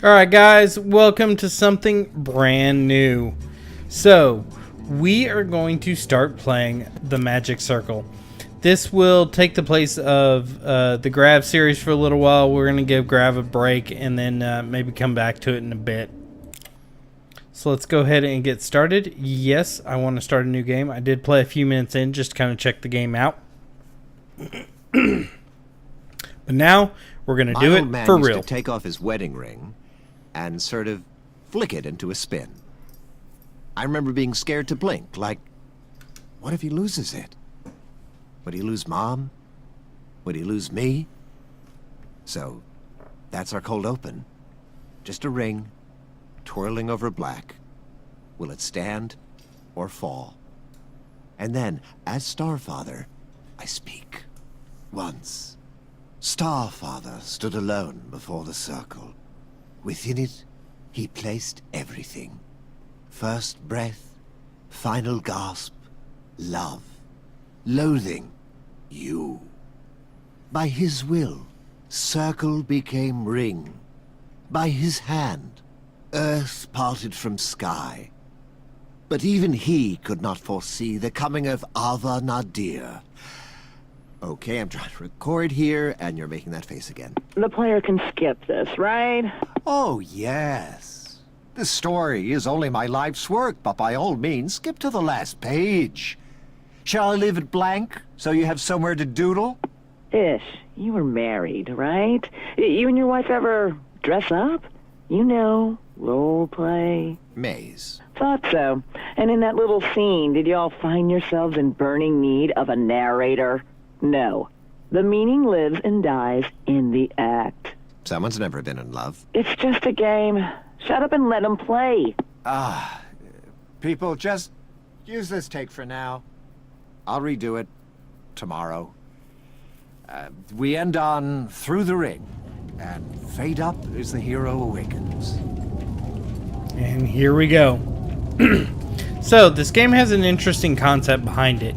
Alright guys, welcome to something brand new. So, we are going to start playing the Magic Circle. This will take the place of the Grav series for a little while. We're going to give Grav a break and then maybe come back to it in a bit. So let's go ahead and get started. Yes, I want to start a new game. I did play a few minutes in just to kind of check the game out. But now, we're going to do it for real. To take off his wedding ring and sort of flick it into a spin. I remember being scared to blink, like, what if he loses it? Would he lose Mom? Would he lose me? So, that's our cold open. Just a ring, twirling over black. Will it stand or fall? And then, as Starfather, I speak. Once, Starfather stood alone before the circle. Within it, he placed everything. First breath, final gasp, love, loathing, you. By his will, circle became ring. By his hand, earth parted from sky. But even he could not foresee the coming of Ava Nadir. Okay, I'm trying to record here, and you're making that face again. The player can skip this, right? Oh, yes. This story is only my life's work, but by all means, skip to the last page. Shall I leave it blank, so you have somewhere to doodle? Ish, you were married, right? You and your wife ever dress up? You know, role play. Maze. Thought so. And in that little scene, did you all find yourselves in burning need of a narrator? No. The meaning lives and dies in the act. Someone's never been in love. It's just a game. Shut up and let them play. People, just use this take for now. I'll redo it tomorrow. We end on Through the Ring, and fade up as the hero awakens. And here we go. So, this game has an interesting concept behind it.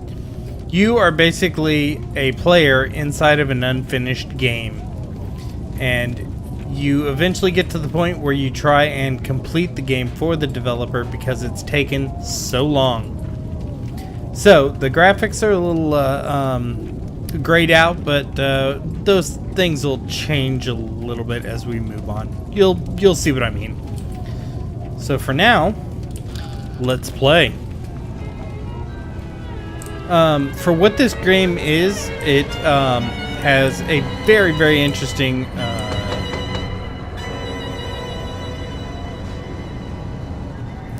You are basically a player inside of an unfinished game. And you eventually get to the point where you try and complete the game for the developer because it's taken so long. So, the graphics are a little grayed out, but those things will change a little bit as we move on. You'll see what I mean. So for now, let's play. For what this game is, it has a very, very interesting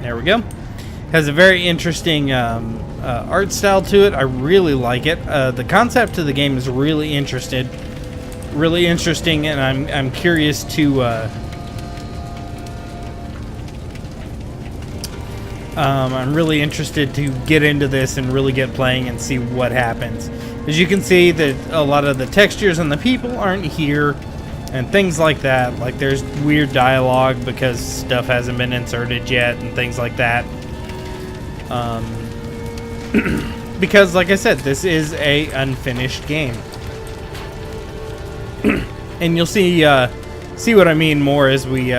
there we go. Has a very interesting art style to it. I really like it. The concept of the game is really interesting, and I'm curious to. I'm really interested to get into this and really get playing and see what happens. As you can see, that a lot of the textures and the people aren't here, and things like that. Like there's weird dialogue because stuff hasn't been inserted yet, and things like that. Because, like I said, this is a unfinished game, and you'll see what I mean more as we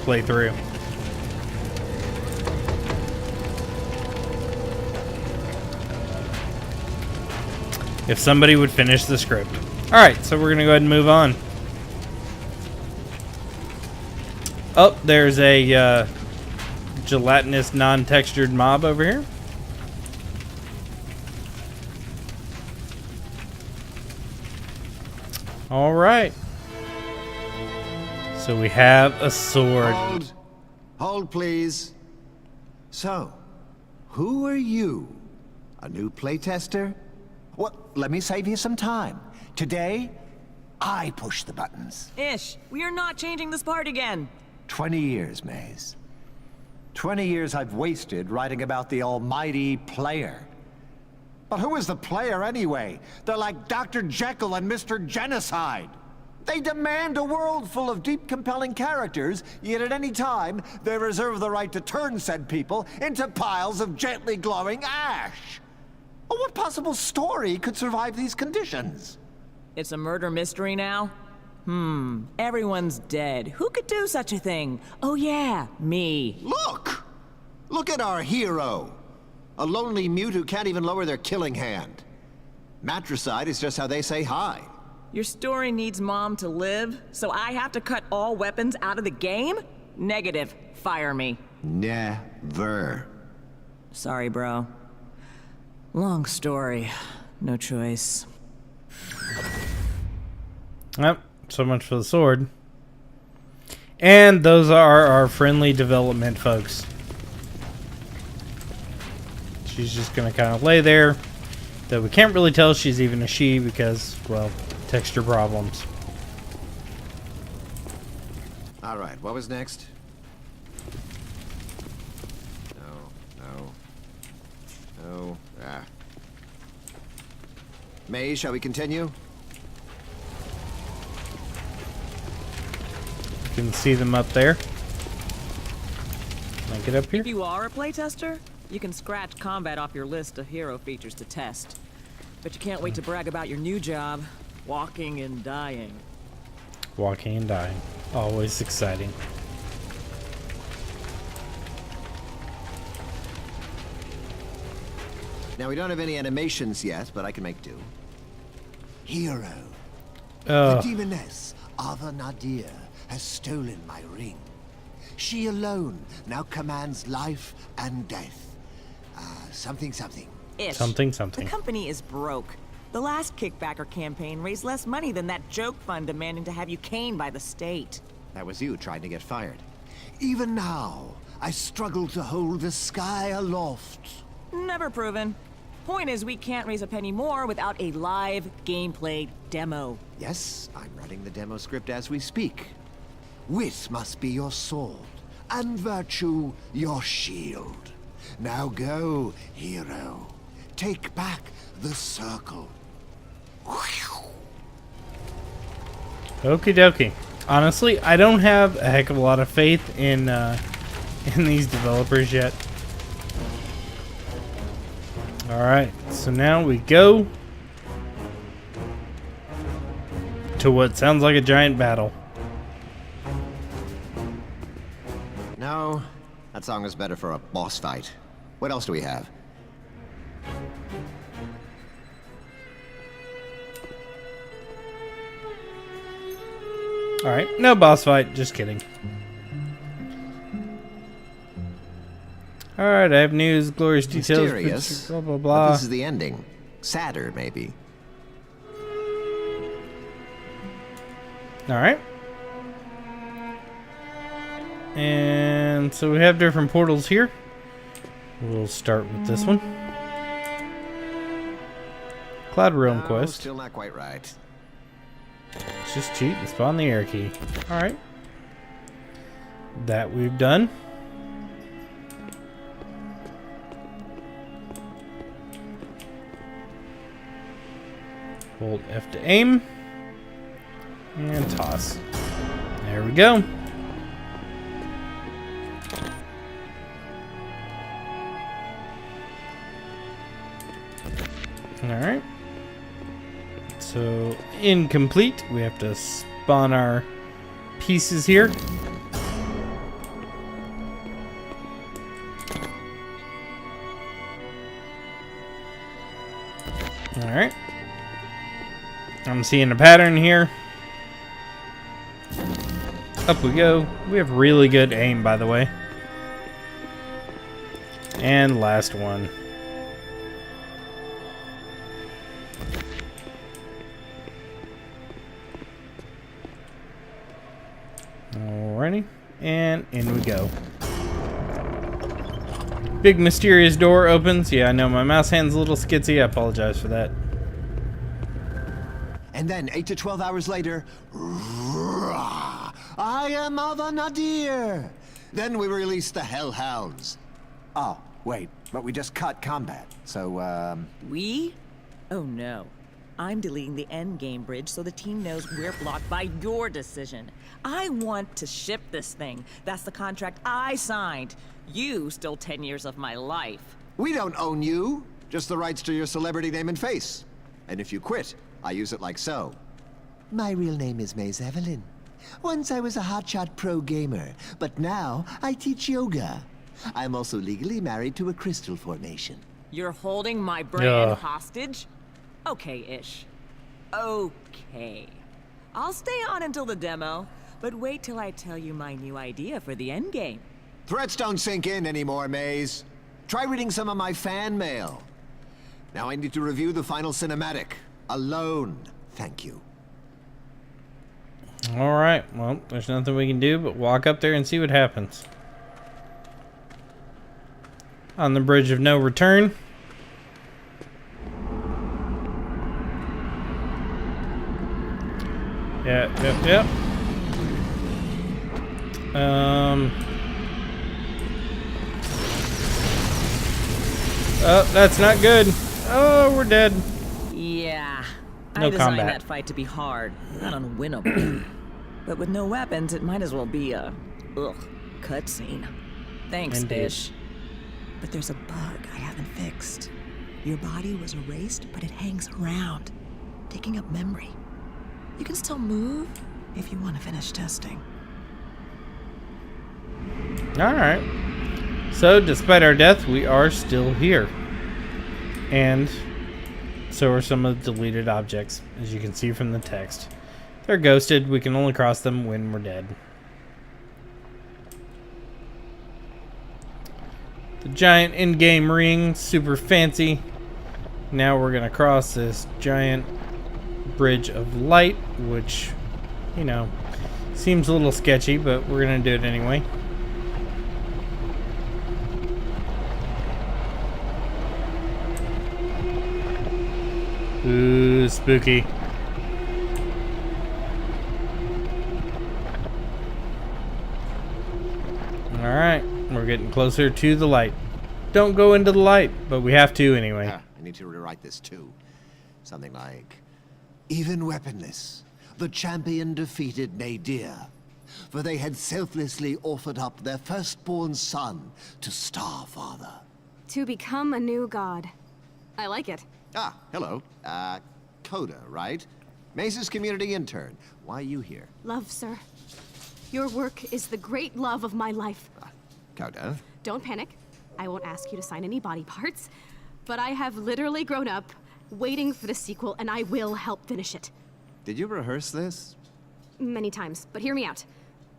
play through. If somebody would finish the script. Alright, so we're going to go ahead and move on. Oh, there's a gelatinous, non-textured mob over here. Alright. So we have a sword. Hold, please. So, who are you? A new playtester? Well, let me save you some time. Today, I push the buttons. Ish, we are not changing this part again. 20 years, Maze. 20 years I've wasted writing about the almighty player. But who is the player anyway? They're like Dr. Jekyll and Mr. Genocide. They demand a world full of deep, compelling characters, yet at any time, they reserve the right to turn said people into piles of gently glowing ash. Well, what possible story could survive these conditions? It's a murder mystery now? Everyone's dead. Who could do such a thing? Oh yeah, me. Look! Look at our hero! A lonely mute who can't even lower their killing hand. Matricide is just how they say hi. Your story needs Mom to live, so I have to cut all weapons out of the game? Negative. Fire me. Never. Sorry, bro. Long story. No choice. Yep, so much for the sword. And those are our friendly development folks. She's just going to kind of lay there. Though we can't really tell she's even a she because, well, texture problems. All right, what was next? No. May, shall we continue? You can see them up there. Can I get up here? If you are a playtester, you can scratch combat off your list of hero features to test. But you can't wait to brag about your new job, walking and dying. Walking and dying. Always exciting. Now, we don't have any animations yet, but I can make do. Hero. The Oh, demoness, Ava Nadir, has stolen my ring. She alone now commands life and death. Something. Ish. something. The company is broke. The last kickbacker campaign raised less money than that joke fund demanding to have you caned by the state. That was you trying to get fired. Even now, I struggle to hold the sky aloft. Never proven. Point is, we can't raise a penny more without a live gameplay demo. Yes, I'm writing the demo script as we speak. Wit must be your sword, and virtue your shield. Now go, hero. Take back the circle. Okie dokie. Honestly, I don't have a heck of a lot of faith in these developers yet. Alright, so now we go to what sounds like a giant battle. No, that song is better for a boss fight. What else do we have? Alright, no boss fight, just kidding. Alright, I have news, glorious details, Mysterious, picture, blah blah but blah. this is the ending. Sadder, maybe. Alright. And so we have different portals here. We'll start with this one. Cloud Realm No, quest. Still not quite right. Let's just cheat and spawn the air key. Alright. That we've done. Hold F to aim. And toss. There we go. Alright. So, incomplete. We have to spawn our pieces here. Alright. I'm seeing a pattern here. Up we go. We have really good aim, by the way. And last one. Alrighty. And in we go. Big mysterious door opens. Yeah, I know my mouse hand's a little skitsy. I apologize for that. And then 8 to 12 hours later, I am Ava Nadir. Then we release the Hellhounds. Oh, wait, but we just cut combat. So, We? Oh no. I'm deleting the endgame bridge so the team knows we're blocked by your decision. I want to ship this thing. That's the contract I signed. You stole 10 years of my life. we don't own you, just the rights to your celebrity name and face. And if you quit, I use it like so. My real name is Maze Evelyn. Once I was a hotshot pro gamer, but now I teach yoga. I'm also legally married to a crystal formation. You're holding my brand Yeah. hostage? Okay-ish. Okay. I'll stay on until the demo, but wait till I tell you my new idea for the endgame. Threats don't sink in anymore, Maze. Try reading some of my fan mail. Now I need to review the final cinematic. Alone. Thank you. Alright, well, there's nothing we can do but walk up there and see what happens. On the bridge of no return. Yep. Oh, that's not good. Oh, we're dead. Yeah. No I designed combat. that fight to be hard, not unwinnable. But with no weapons, it might as well be a cutscene. Thanks, Indeed. Fish. But there's a bug I haven't fixed. Your body was erased, but it hangs around, taking up memory. You can still move if you want to finish testing. Alright. So, despite our death, we are still here. And so are some of the deleted objects, as you can see from the text. They're ghosted. We can only cross them when we're dead. The giant in-game ring, super fancy. Now we're going to cross this giant bridge of light, which, you know, seems a little sketchy, but we're going to do it anyway. Ooh, spooky. Alright, we're getting closer to the light. Don't go into the light, but we have to anyway. I need to rewrite this too. Something like, even weaponless, the champion defeated Nadir, for they had selflessly offered up their firstborn son to Starfather. To become a new god. I like it. Ah, hello. Coda, right? Maze's community intern. Why are you here? Love, sir. Your work is the great love of my life. Coda? Don't panic. I won't ask you to sign any body parts. But I have literally grown up, waiting for the sequel, and I will help finish it. Did you rehearse this? Many times, but hear me out.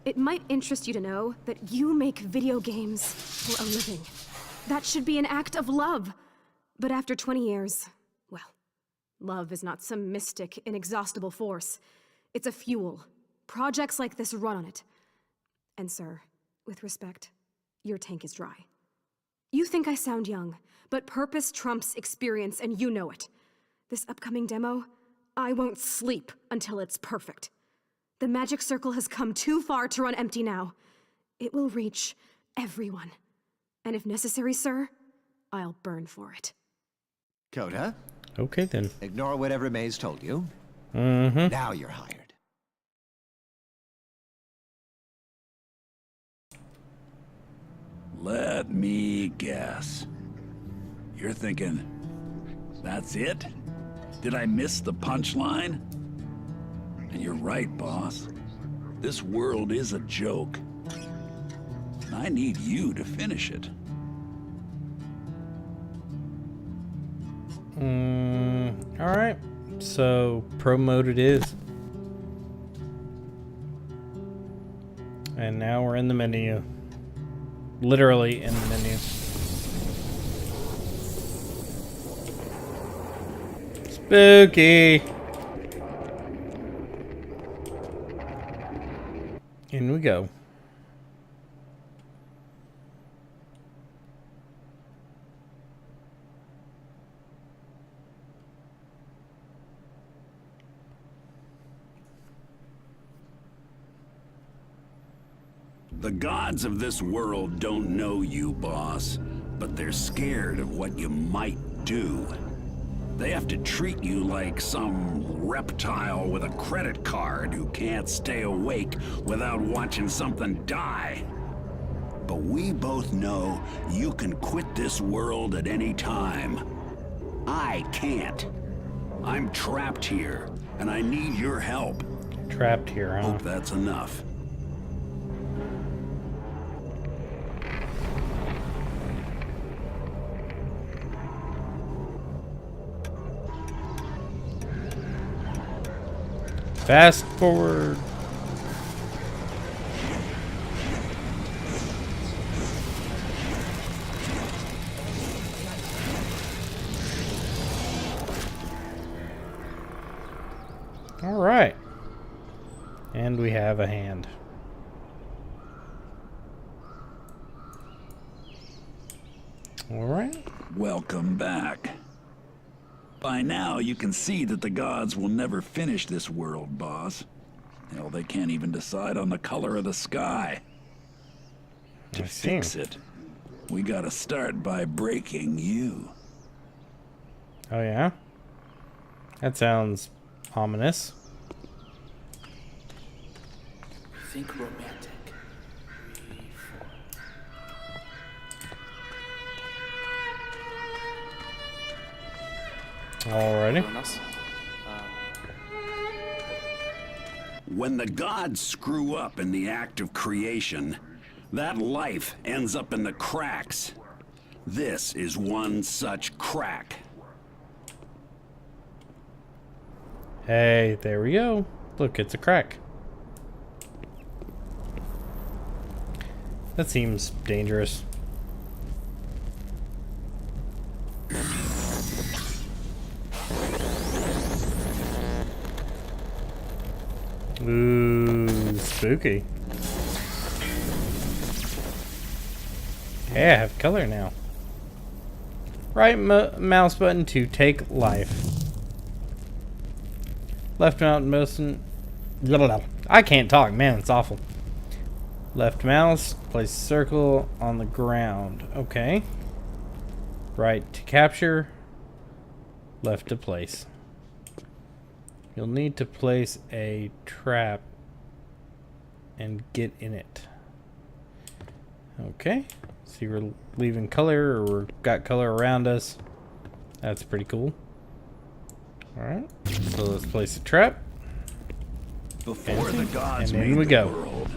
It might interest you to know that you make video games for a living. That should be an act of love. But after 20 years, well, love is not some mystic, inexhaustible force. It's a fuel. Projects like this run on it. And sir, with respect, your tank is dry. You think I sound young, but purpose trumps experience, and you know it. This upcoming demo, I won't sleep until it's perfect. The magic circle has come too far to run empty now. It will reach everyone. And if necessary, sir, I'll burn for it. Coda? Okay then. Ignore whatever Maze told you. Mm-hmm. Now you're hired. Let me guess. You're thinking, that's it? Did I miss the punchline? And you're right, boss. This world is a joke. And I need you to finish it. Alright. So, pro mode it is. And now we're in the menu. Literally in the menu. Spooky! In we go. The gods of this world don't know you, boss, but they're scared of what you might do. They have to treat you like some reptile with a credit card who can't stay awake without watching something die. But we both know you can quit this world at any time. I can't. I'm trapped here, and I need your help. Trapped here, huh? Hope that's enough. Fast forward. All right. And we have a hand. All right. Welcome back. By now, you can see that the gods will never finish this world, boss. Hell, they can't even decide on the color of the sky. To I see. fix it, we gotta start by breaking you. Oh, yeah? That sounds ominous. Think romantic. 3, 4. Alrighty. Anyone else? When the gods screw up in the act of creation, that life ends up in the cracks. This is one such crack. Hey, there we go. Look, it's a crack. That seems dangerous. Ooh, spooky. Hey, I have color now. Right mouse button to take life. Left mouse button. I can't talk, man, it's awful. Left mouse, place circle on the ground. Okay. Right to capture. Left to place. You'll need to place a trap and get in it. Okay. See, we're leaving color, or we've got color around us. That's pretty cool. Alright. So let's place a trap. Before the gods And in made we the go. world,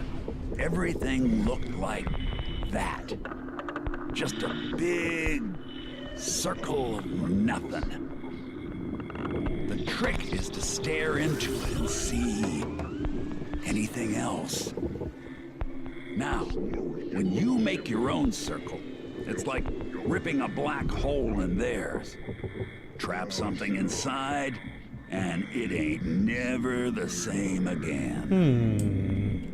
everything looked like that. Just a big circle of nothing. The trick is to stare into it and see anything else. Now, when you make your own circle, it's like ripping a black hole in theirs. Trap something inside, and it ain't never the same again.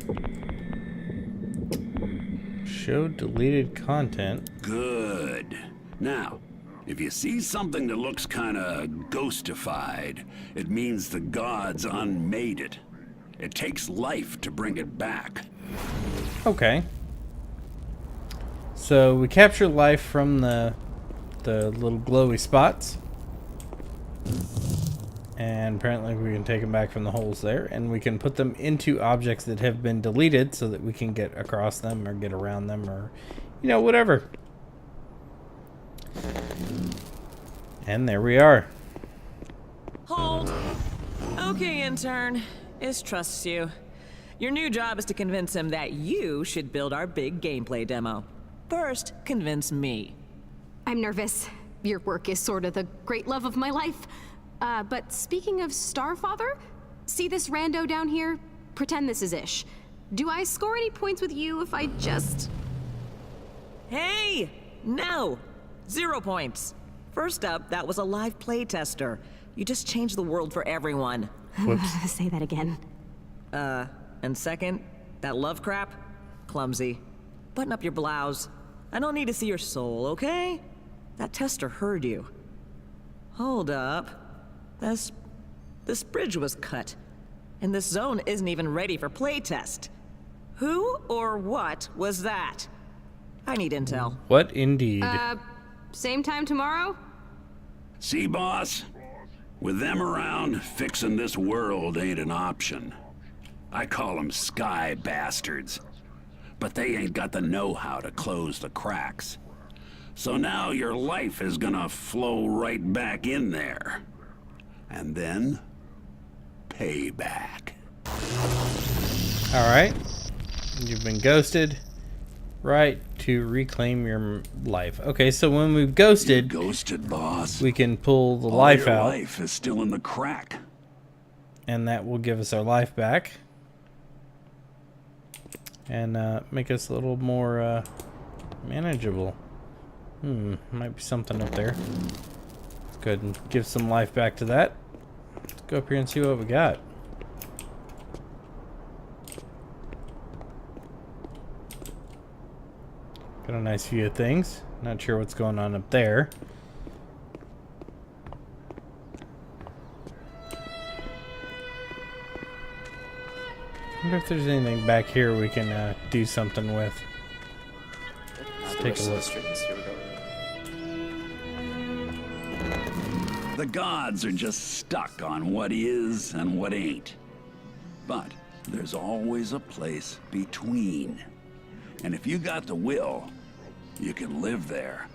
Show deleted content. Good. Now, if you see something that looks kinda ghostified, it means the gods unmade it. It takes life to bring it back. Okay. So we capture life from the little glowy spots. And apparently we can take them back from the holes there, and we can put them into objects that have been deleted so that we can get across them or get around them, or, you know, whatever. And there we are. Hold. Okay, intern. Ish trusts you. Your new job is to convince him that you should build our big gameplay demo. First, convince me. I'm nervous. Your work is sort of the great love of my life. But speaking of Starfather, see this rando down here? Pretend this is Ish. Do I score any points with you if I just... Hey! No! 0 points. First up, that was a live play tester. You just changed the world for everyone. Whoops. Say that again. And second, that love crap? Clumsy. Button up your blouse. I don't need to see your soul, okay? That tester heard you. Hold up. This bridge was cut. And this zone isn't even ready for playtest. Who or what was that? I need intel. What indeed? Same time tomorrow? See, boss? With them around, fixing this world ain't an option. I call them sky bastards. But they ain't got the know-how to close the cracks. So now your life is gonna flow right back in there. And then, payback. Alright. You've been ghosted. Right, to reclaim your life. Okay, so when we've ghosted, Ghosted, boss. we can pull the All life your out, life is still in the crack. and that will give us our life back. And make us a little more manageable. Might be something up there. Let's go ahead and give some life back to that. Let's go up here and see what we got. Got a nice view of things. Not sure what's going on up there. Wonder if there's anything back here we can do something with. Let's take a look. The gods are just stuck on what is and what ain't. But there's always a place between. And if you got the will, you can live there.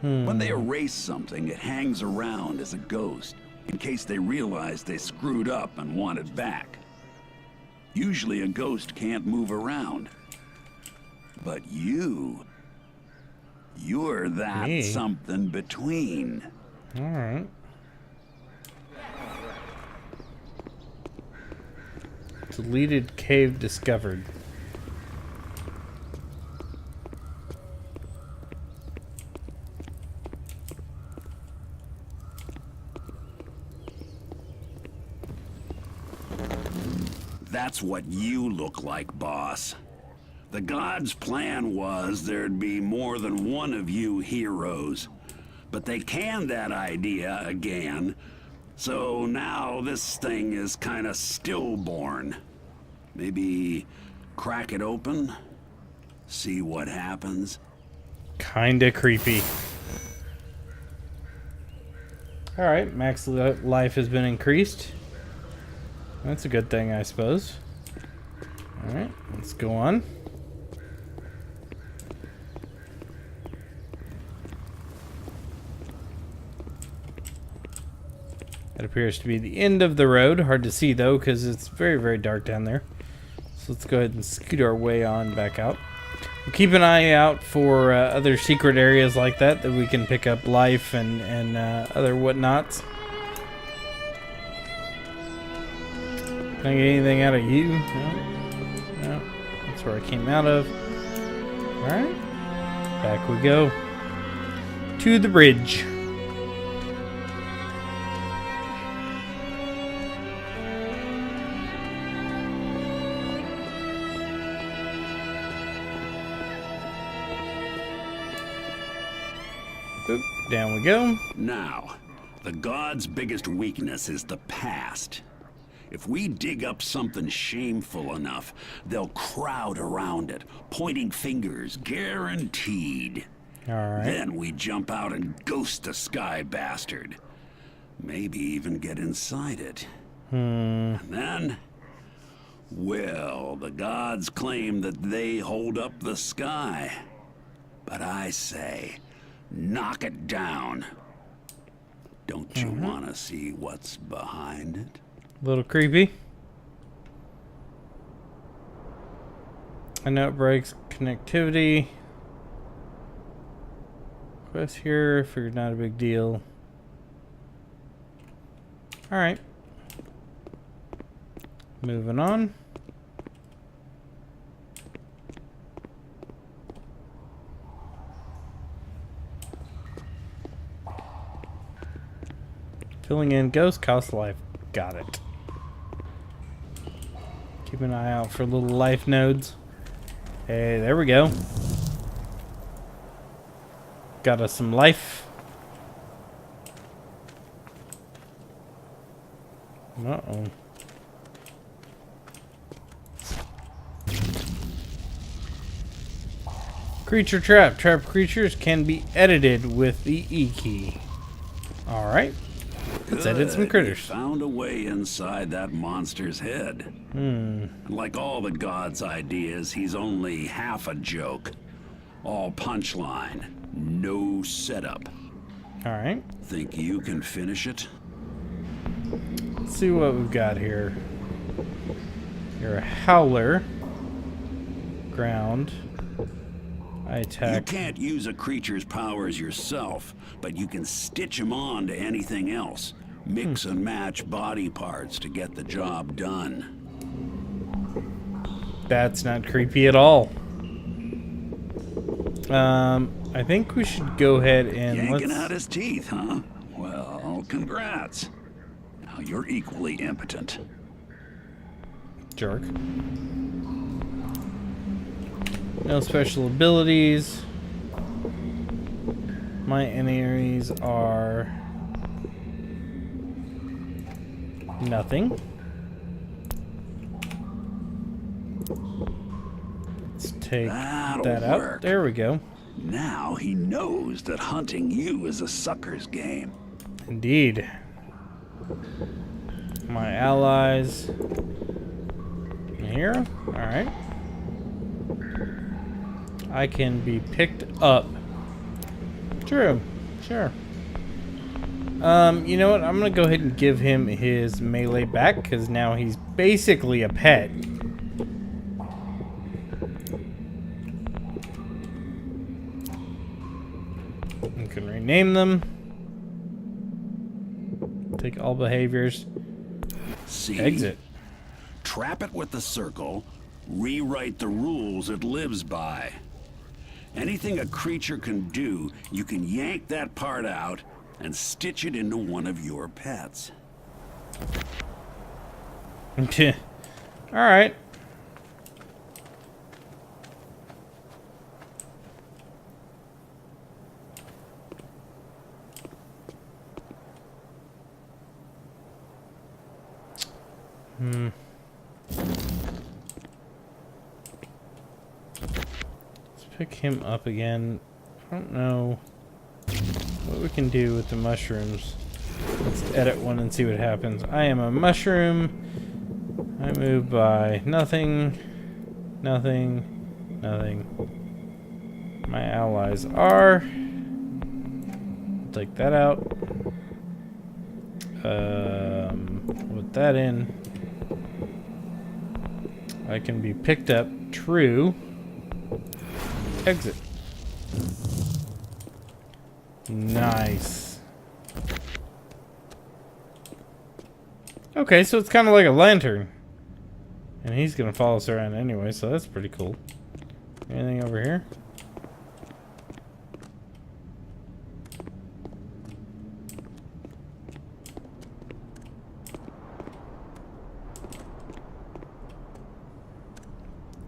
When they erase something, it hangs around as a ghost, in case they realize they screwed up and want it back. Usually a ghost can't move around. But you're that Me? something between. Alright. Deleted cave discovered. That's what you look like, boss. The gods' plan was there'd be more than one of you heroes. But they canned that idea again. So now this thing is kinda stillborn. Maybe crack it open? See what happens? Kinda creepy. Alright, max life has been increased. That's a good thing, I suppose. Alright, let's go on. That appears to be the end of the road. Hard to see, though, because it's very, very dark down there. So let's go ahead and scoot our way on back out. We'll keep an eye out for other secret areas like that we can pick up life and other whatnots. Can I get anything out of you? No. No. That's where I came out of. Alright. Back we go. To the bridge. Oop, down we go. Now, the gods' biggest weakness is the past. If we dig up something shameful enough, they'll crowd around it, pointing fingers, guaranteed. Alright. Then we jump out and ghost the sky bastard. Maybe even get inside it. And then, well, the gods claim that they hold up the sky. But I say, knock it down. Don't you want to see what's behind it? A little creepy. I know it breaks connectivity. Quest here, figured not a big deal. Alright. Moving on. Filling in ghost cost life. Got it. Keep an eye out for little life nodes. Hey, there we go. Got us some life. Uh-oh. Creature trap. Trapped creatures can be edited with the E key. Alright. Let's edit some Good. critters. You found a way inside that monster's head. And like all the gods' ideas, he's only half a joke. All punchline, no setup. Alright. Think you can finish it? let's see what we've got here. You're a howler. Ground. I attack. You can't use a creature's powers yourself, but you can stitch them on to anything else. Mix and match body parts to get the job done. That's not creepy at all. I think we should go ahead and Yanking out his teeth, huh? Well, congrats. Now you're equally impotent. Jerk. No special abilities. My enemies are nothing. Let's take That'll that out. work. There we go. Now he knows that hunting you is a sucker's game. Indeed. My allies. Here. Alright. I can be picked up. True. Sure. You know what? I'm gonna go ahead and give him his melee back, because now he's basically a pet. You can rename them. Take all behaviors. See? Exit. Trap it with the circle, rewrite the rules it lives by. Anything a creature can do, you can yank that part out and stitch it into one of your pets. Alright. Let's pick him up again. I don't know what we can do with the mushrooms. Let's edit one and see what happens. I am a mushroom. I move by nothing, nothing, nothing. My allies are. Take that out. Put that in. I can be picked up. True. Exit. Nice. Okay, so it's kind of like a lantern. And he's going to follow us around anyway, so that's pretty cool. Anything over here?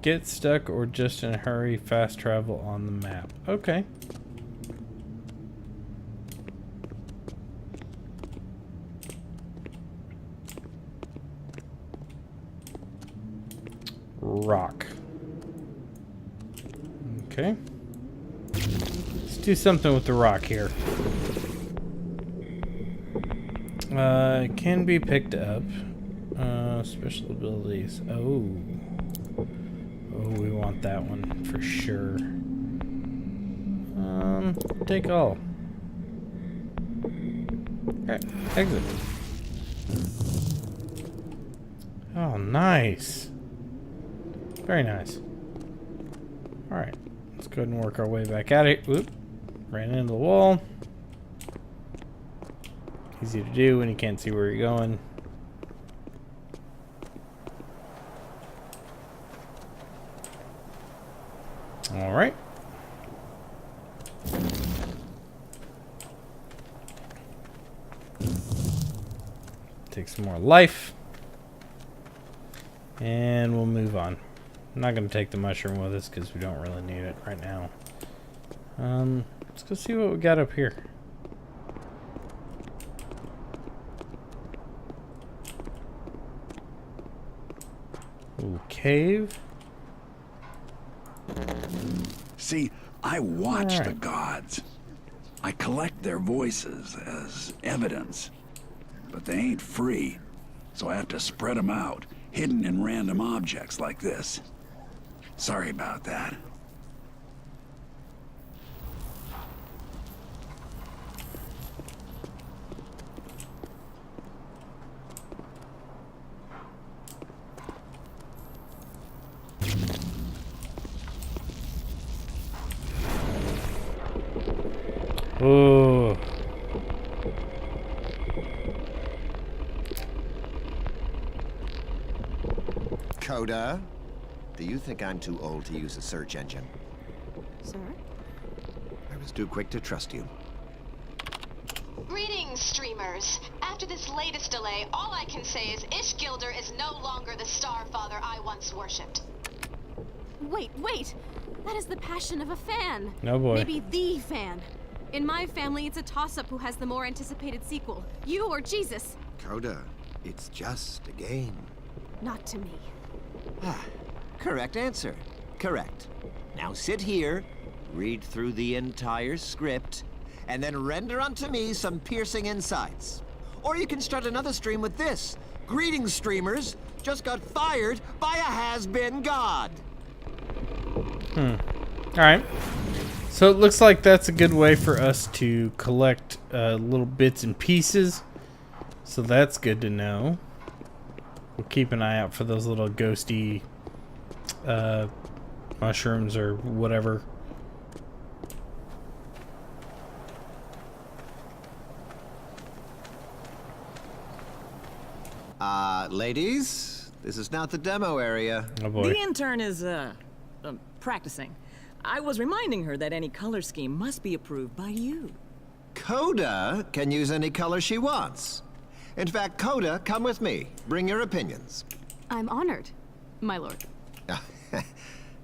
Get stuck or just in a hurry, fast travel on the map. Okay. Rock. Okay. Let's do something with the rock here. It can be picked up. Special abilities. Oh. Oh, we want that one for sure. Take all. Okay, exit. Oh, nice. Very nice. Alright, let's go ahead and work our way back out of here. Whoop. Ran into the wall. Easy to do when you can't see where you're going. Alright. Take some more life. And we'll move on. I'm not going to take the mushroom with us because we don't really need it right now. Let's go see what we got up here. Ooh, cave. See, I watch the Alright. gods. I collect their voices as evidence. But they ain't free, so I have to spread them out, hidden in random objects like this. Sorry about that. Ooh. Coda, do you think I'm too old to use a search engine? Sir? I was too quick to trust you. Greetings, streamers. After this latest delay, all I can say is Ishgilder is no longer the Starfather I once worshipped. Wait! That is the passion of a fan. No boy. Maybe the fan. In my family, it's a toss-up who has the more anticipated sequel. You or Jesus. Coda, it's just a game. Not to me. Correct answer. Correct. Now sit here, read through the entire script, and then render unto me some piercing insights. Or you can start another stream with this. Greetings, streamers. Just got fired by a has-been god. Alright. So it looks like that's a good way for us to collect little bits and pieces. So that's good to know. We'll keep an eye out for those little ghosty mushrooms or whatever. Ladies, this is not the demo area. Oh boy. The intern is, practicing. I was reminding her that any color scheme must be approved by you. Coda can use any color she wants. In fact, Coda, come with me. Bring your opinions. I'm honored, my lord.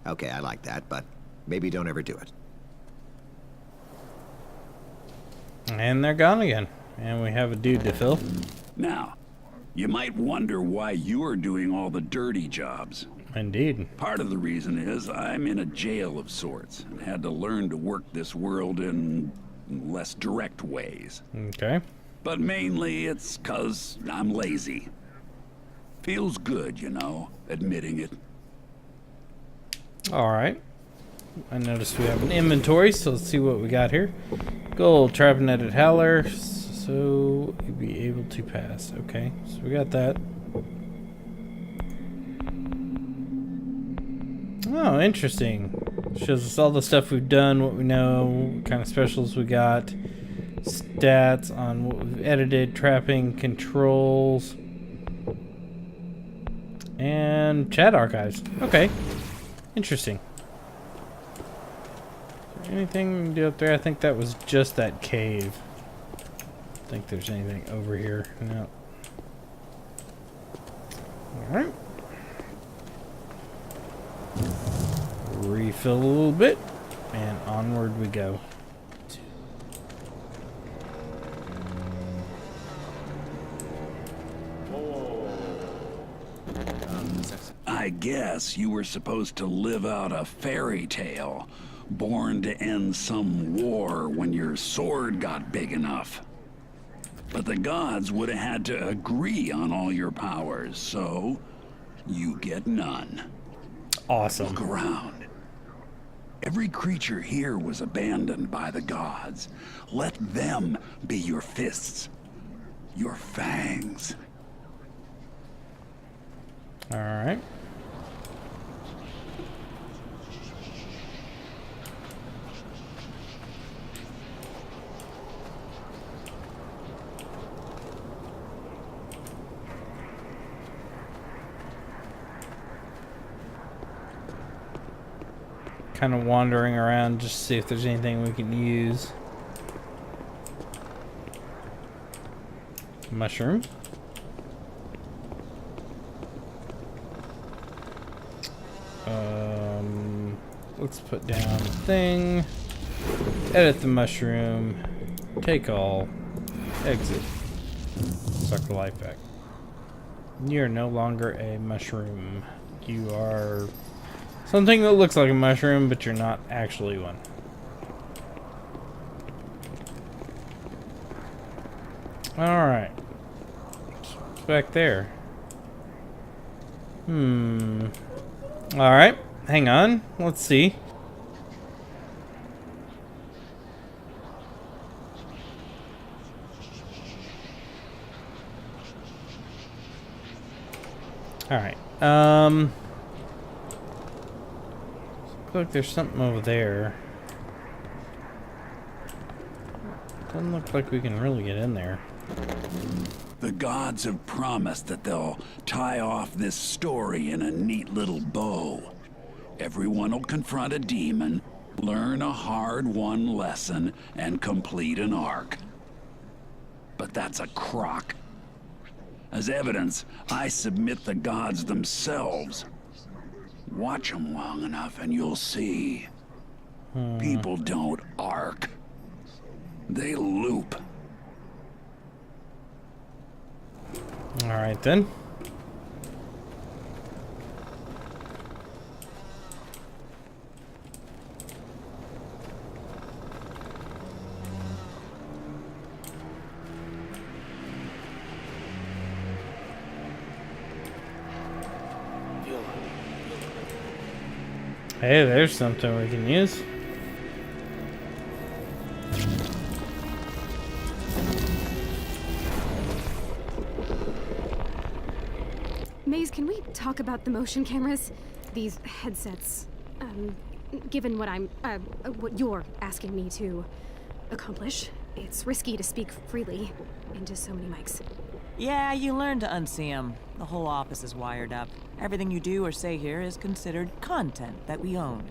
Okay, I like that, but maybe don't ever do it. And they're gone again. And we have a dude to fill. Now, you might wonder why you're doing all the dirty jobs. Indeed. Part of the reason is I'm in a jail of sorts and had to learn to work this world in less direct ways. Okay. But mainly it's 'cause I'm lazy. Feels good, you know, admitting it. Alright. I noticed we have an inventory, so let's see what we got here. Gold, trap netted howler, so you'll be able to pass. Okay, so we got that. Oh, interesting. Shows us all the stuff we've done, what we know, what kind of specials we got, stats on what we've edited, trapping, controls, and chat archives. Okay, interesting. Is there anything we can do up there? I think that was just that cave. I don't think there's anything over here. No. Alright. Refill a little bit, and onward we go. I guess you were supposed to live out a fairy tale, born to end some war when your sword got big enough. But the gods would have had to agree on all your powers, so you get none. Awesome. Look around. Every creature here was abandoned by the gods. Let them be your fists, your fangs. Alright. Kind of wandering around just to see if there's anything we can use. Mushroom. Let's put down the thing. Edit the mushroom. Take all. Exit. Suck the life back. You're no longer a mushroom. You are something that looks like a mushroom, but you're not actually one. Alright. What's back there? Alright. Hang on. Let's see. Alright. Looks like there's something over there. Doesn't look like we can really get in there. The gods have promised that they'll tie off this story in a neat little bow. Everyone will confront a demon, learn a hard-won lesson, and complete an arc. But that's a crock. As evidence, I submit the gods themselves. Watch them long enough and you'll see. People don't arc. They loop. Alright then. Hey, there's something we can use. Maze, can we talk about the motion cameras? These headsets. Given what you're asking me to accomplish, it's risky to speak freely into so many mics. Yeah, you learn to unsee them. The whole office is wired up. Everything you do or say here is considered content that we own.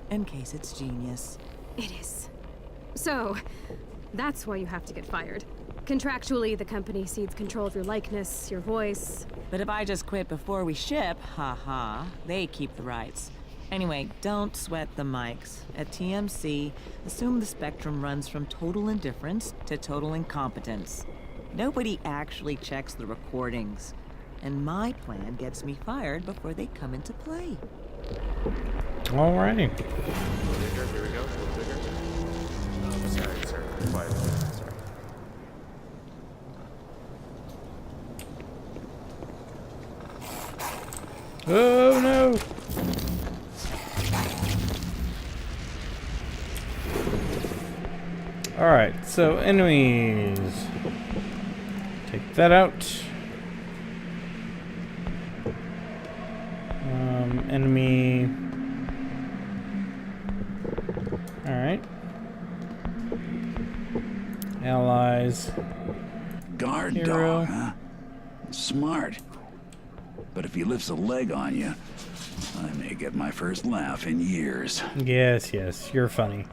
In case it's genius. It is. So, that's why you have to get fired. Contractually, the company cedes control of your likeness, your voice. But if I just quit before we ship, haha, they keep the rights. Anyway, don't sweat the mics. At TMC, assume the spectrum runs from total indifference to total incompetence. Nobody actually checks the recordings. And my plan gets me fired before they come into play. Alrighty. Bigger, here we go. A little bigger. Oh, sorry. Quiet. Sorry. Oh no! Alright, so enemies. Take that out. Enemy. Alright. Allies. Guard Hero. dog, huh? Smart. But if he lifts a leg on you, I may get my first laugh in years. Yes, you're funny.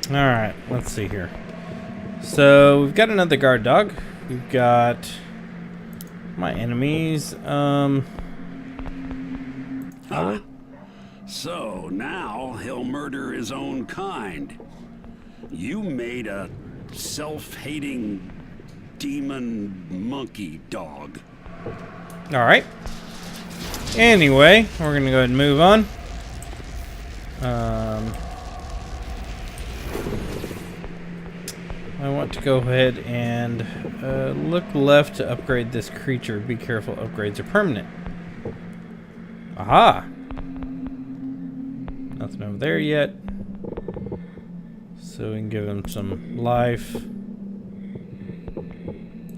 Alright, let's see here. So, we've got another guard dog. We've got my enemies. So now he'll murder his own kind. You made a self-hating demon monkey dog. Alright. Anyway, we're gonna go ahead and move on. I want to go ahead and look left to upgrade this creature. Be careful, upgrades are permanent. Aha! Nothing over there yet. So we can give him some life.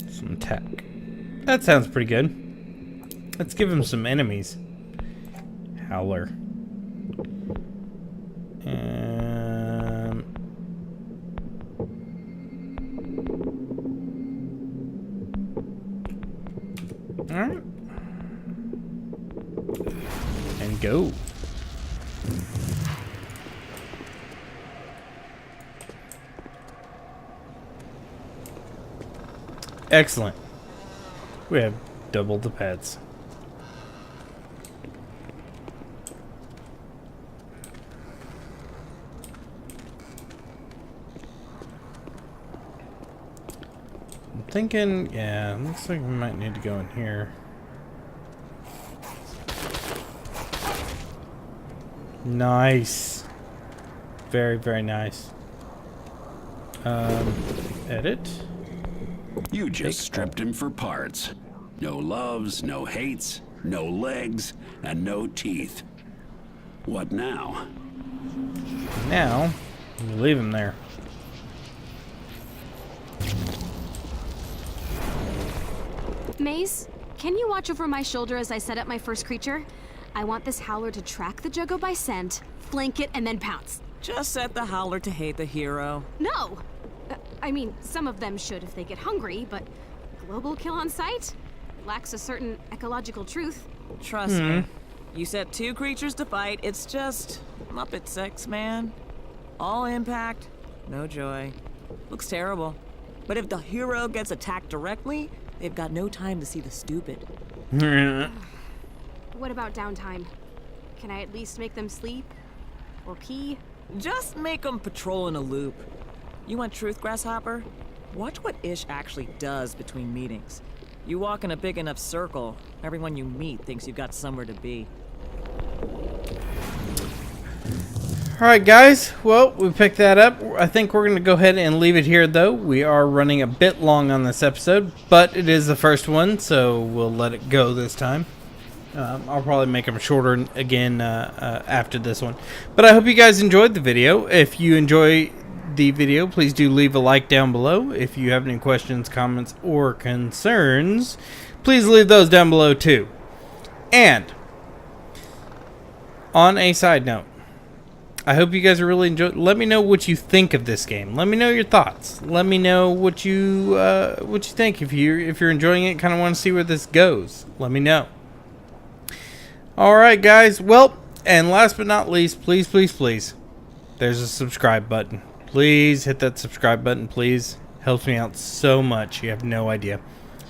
Some tech. That sounds pretty good. Let's give him some enemies. Howler. Alright. And go. Excellent. We have doubled the pets. I'm thinking, yeah, looks like we might need to go in here. Nice. Very, very nice. Edit. You just stripped him for parts. No loves, no hates, no legs, and no teeth. What now? Now, you leave him there. Maze, can you watch over my shoulder as I set up my first creature? I want this howler to track the Juggo by scent, flank it, and then pounce. Just set the howler to hate the hero. No! I mean, some of them should if they get hungry, but global kill on sight lacks a certain ecological truth. Trust me. You set 2 creatures to fight, it's just Muppet sex, man. All impact, no joy. Looks terrible. But if the hero gets attacked directly, they've got no time to see the stupid. What about downtime? Can I at least make them sleep? Or pee? Just make them patrol in a loop. You want truth, Grasshopper? Watch what Ish actually does between meetings. You walk in a big enough circle, everyone you meet thinks you've got somewhere to be. Alright guys, well, we picked that up. I think we're going to go ahead and leave it here though. We are running a bit long on this episode, but it is the first one, so we'll let it go this time. I'll probably make them shorter again after this one. But I hope you guys enjoyed the video. If you enjoy the video, please do leave a like down below. If you have any questions, comments, or concerns, please leave those down below too. And on a side note, I hope you guys are really enjoying. Let me know what you think of this game. Let me know your thoughts. Let me know what you think. If you're enjoying it, kind of want to see where this goes, let me know. All right, guys. Well, and last but not least, please, please, please, there's a subscribe button. Please hit that subscribe button, please. Helps me out so much. You have no idea.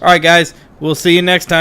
All right, guys. We'll see you next time.